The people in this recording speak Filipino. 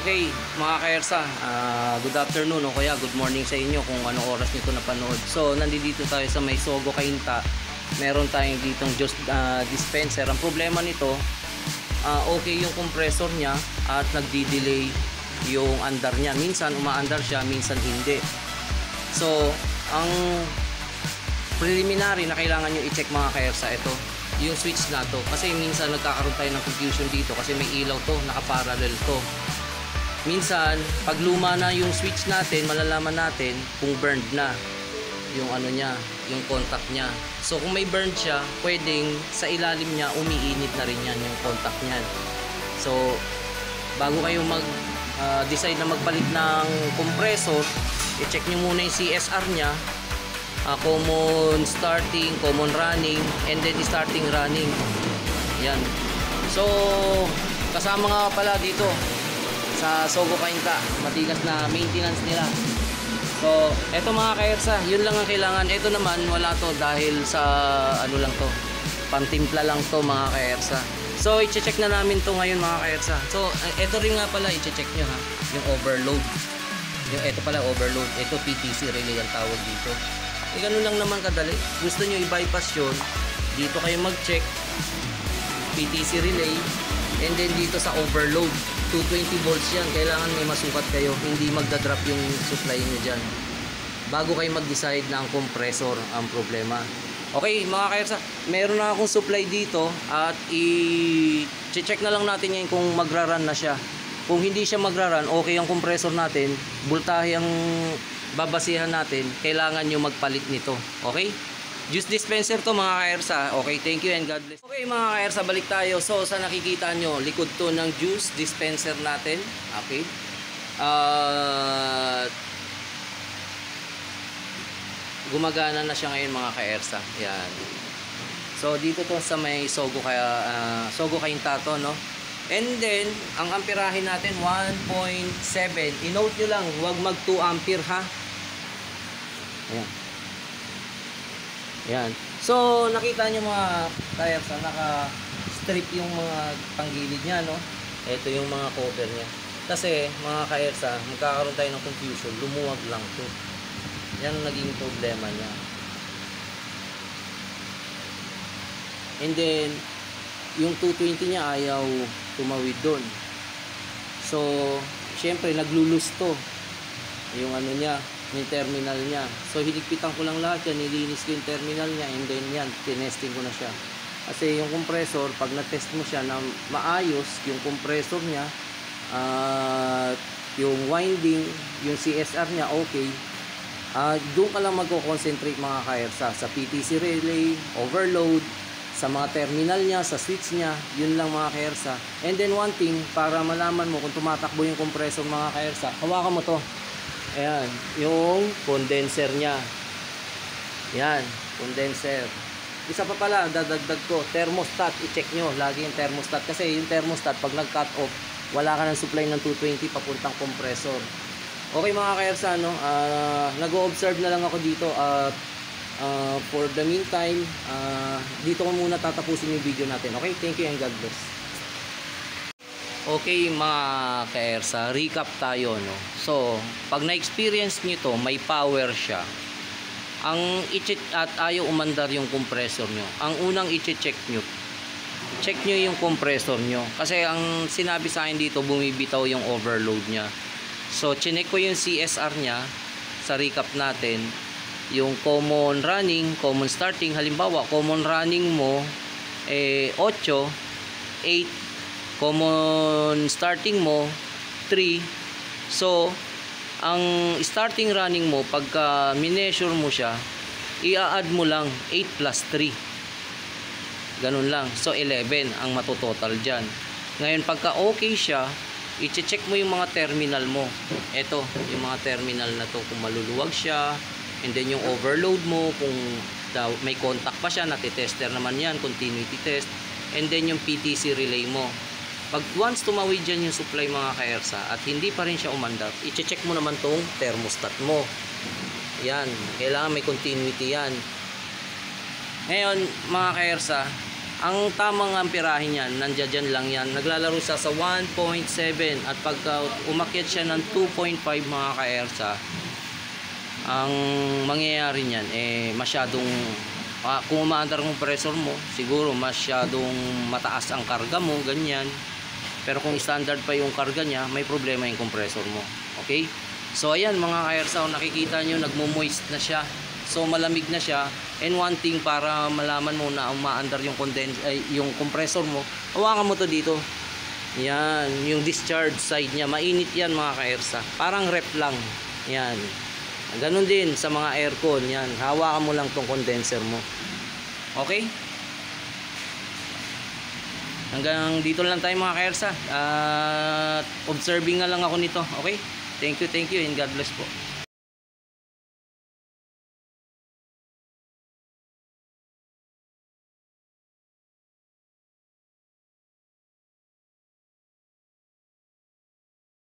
Okay, mga ka-ERSA, good afternoon o kaya good morning sa inyo kung anong oras nyo ito napanood. So, nandito tayo sa may Sogo Cainta. Meron tayong ditong just dispenser. Ang problema nito, okay yung compressor niya at nagdi-delay yung andar niya. Minsan umaandar siya, minsan hindi. So, ang preliminary na kailangan nyo i-check mga ka-ERSA, ito yung switch na to. Kasi minsan nagkakaroon tayo ng confusion dito kasi may ilaw to, nakaparallel to. Minsan, pag luma na yung switch natin, malalaman natin kung burned na yung ano niya, yung contact niya. So kung may burned siya, pwedeng sa ilalim niya umiinit na rin yan yung contact niyan. So bago kayo decide na magpalit ng compressor, i-check nyo muna yung CSR niya, common starting, common running, and then starting running. Yan. So kasama nga pala dito sa Sogo Cainta, matigas na maintenance nila. So, eto mga ka-ERSA, yun lang ang kailangan. Eto naman, wala to dahil sa ano lang to, pantimpla lang to mga ka-ERSA. So, i-check na namin to ngayon mga ka-ERSA. So, eto rin nga pala, i-check nyo ha, yung overload. Yung eto pala, overload. Eto PTC relay ang tawag dito. Ganun lang naman kadali. Gusto nyo i-bypass yun, dito kayo mag-check PTC relay, and then dito sa overload 220 volts yan, kailangan may masukat kayo, hindi magdadrop yung supply nyo dyan bago kayo mag-decide na ang compressor ang problema. Okay mga ka-ERSA, meron na akong supply dito at i-check na lang natin yan kung magra-run na siya. Kung hindi siya magra-run, okay ang compressor natin, voltahe ang babasihan natin, kailangan nyo magpalit nito. Okay? Juice dispenser to mga ka-ERSA. Okay, thank you and God bless. Okay mga ka-ERSA, balik tayo. So sa nakikita nyo, likod to ng juice dispenser natin. Okay. Gumagana na siya ngayon mga ka-ERSA. Yan. So dito to sa may Sogo Cainta to, no? And then, ang amperahe natin 1.7. I-note nyo lang, huwag mag 2 ampere ha. Ayan. Yan. So, nakita nyo mga ka-ERSA, naka-strip yung mga panggilid niya, no? Ito yung mga cover niya. Kasi, mga ka-ERSA, magkakaroon tayo ng confusion. Lumuwag lang to. Yan ang naging problema niya. And then, yung 220 niya ayaw tumawid doon. So, syempre, naglulus to. Yung ano niya, yung terminal niya. So hinigpitan ko lang lahat yan, nilinis ko yung terminal niya, and then yan, tinesting ko na siya. Kasi yung compressor, pag na-test mo siya na maayos, yung compressor niya, yung winding, yung CSR niya, okay, doon ka lang magko-concentrate mga ka-ERSA, sa PTC relay, overload, sa mga terminal niya, sa switch niya, yun lang mga ka-ERSA. And then one thing, para malaman mo kung tumatakbo yung compressor mga ka-ERSA, hawakan mo to. Ayan, yung condenser niya. Yan, condenser. Isa pa pala, dadagdag ko, thermostat. I-check nyo lagi yung thermostat. Kasi yung thermostat, pag nag-cut off, wala ka ng supply ng 220 papuntang compressor. Okay mga ka-ERSA, no? Nag-o-observe na lang ako dito. For the meantime, dito ko muna tatapusin yung video natin. Okay, thank you and God bless. Okay mga ka-ERSA, recap tayo, no? So, pag na-experience nyo to, may power siya. Ang i-check at ayaw umandar yung compressor nyo. Ang unang i-check nyo, check nyo yung compressor nyo. Kasi ang sinabi sa akin dito, bumibitaw yung overload niya. So, chinek ko yung CSR niya sa recap natin. Yung common running, common starting. Halimbawa, common running mo, 8, 8, common starting mo 3. So ang starting running mo, pagka mineasure mo siya, i-add mo lang 8 plus 3, ganun lang. So 11 ang matototal dyan. Ngayon pagka okay siya, i-check mo yung mga terminal mo. Ito yung mga terminal na to, kung maluluwag siya, and then yung overload mo, kung may contact pa siya, natitester naman yan, continuity test, and then yung PTC relay mo. Pag once tumawid dyan yung supply mga ka-ERSA at hindi pa rin siya umandar, i-check mo naman tong thermostat mo. Yan, kailangan may continuity yan. Ngayon mga ka-ERSA, Ang tamang amperahe niyan, nandiyan lang yan. Naglalaro siya sa 1.7 at pagka umakyat siya ng 2.5 mga ka-ERSA, ang mangyayari niyan masyadong kung umaandar ang compressor mo, siguro masyadong mataas ang karga mo, ganyan. Pero kung standard pa yung karga niya, may problema yung compressor mo. Okay? So ayan mga ka-ERSA, nakikita nyo nagmo-moist na siya. So malamig na siya, and one thing para malaman mo na umaandar yung yung compressor mo, hawakan mo to dito. Yan, yung discharge side niya, mainit yan mga ka-ERSA. Parang rep lang. Yan. Ganun din sa mga aircon, yan. Hawakan mo lang tong condenser mo. Okay? Hanggang dito lang tayo mga ka-ERSA. Observing na lang ako nito. Okay? Thank you and God bless po.